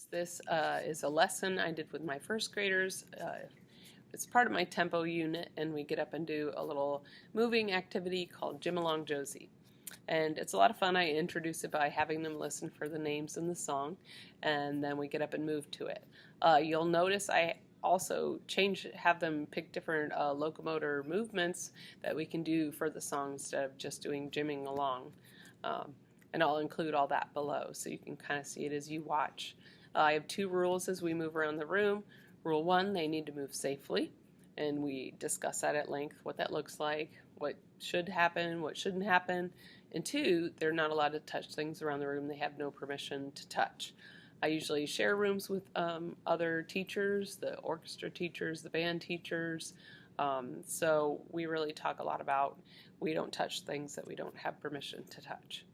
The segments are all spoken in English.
This is a lesson I did with my first graders. It's part of my tempo unit, and we get up and do a little moving activity called Jim Along Josie. And it's a lot of fun. I introduce it by having them listen for the names in the song, and then we get up and move to it. You'll notice I also have them pick different locomotor movements that we can do for the song instead of just doing jimming along. And I'll include all that below so you can kind of see it as you watch. I have two rules as we move around the room. Rule 1, they need to move safely, and we discuss that at length, what that looks like, what should happen, what shouldn't happen. And 2, they're not allowed to touch things around the room they have no permission to touch. I usually share rooms with other teachers, the orchestra teachers, the band teachers, so we really talk a lot about we don't touch things that we don't have permission to touch.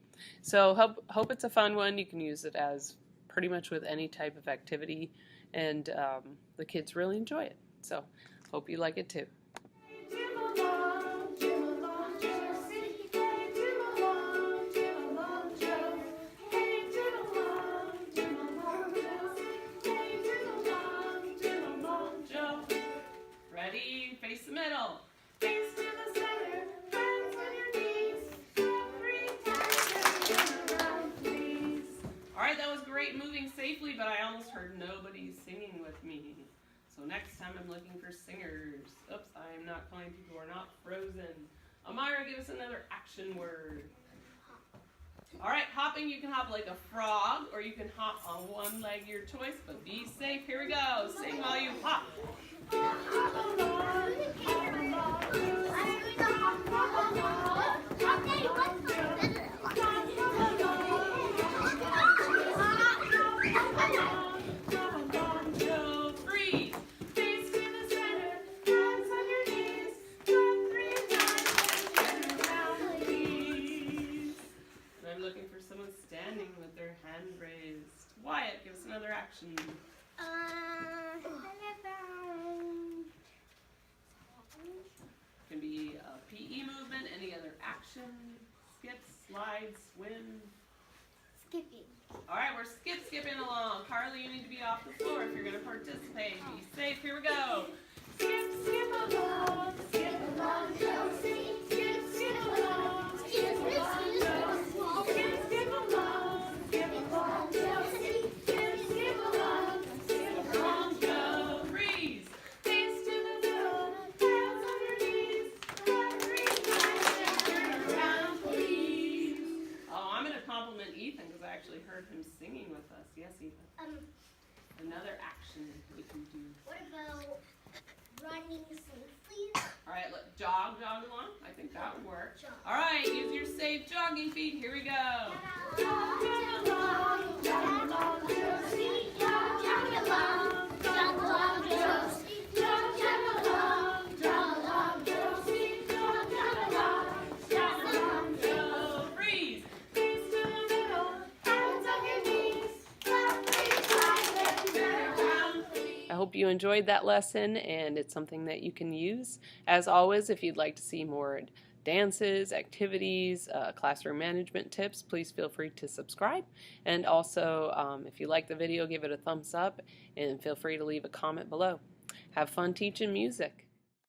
So hope it's a fun one. You can use it as pretty much with any type of activity, and the kids really enjoy it. So hope you like it too. Ready? Face the middle. Face to the center. Hands on your knees. 3 times around, please. All right, that was great moving safely, but I almost heard nobody singing with me. So next time I'm looking for singers. Oops, I am not calling people who are not frozen. Amira, give us another action word. All right, hopping, you can hop like a frog, or you can hop on one leg, your choice, but be safe. Here we go. Sing while you hop. Standing with their hand raised. Wyatt, give us another action. Can be a PE movement, any other action, skip, slide, swim. Skipping. All right, we're skipping along. Carly, you need to be off the floor if you're going to participate. Be safe. Here we go. Skip along, Josie. Skip along, Ethan, because I actually heard him singing with us. Yes, Ethan. Another action we can do. What about running safely? All right, jog along. I think that would work. All right, use your safe jogging feet. Here we go. Jog along, Josie. Jog along, Josie. Jog along, Josie. Jog along, Go. Freeze. I hope you enjoyed that lesson, and it's something that you can use. As always, if you'd like to see more dances, activities, classroom management tips, please feel free to subscribe. And also, if you like the video, give it a thumbs up, and feel free to leave a comment below. Have fun teaching music.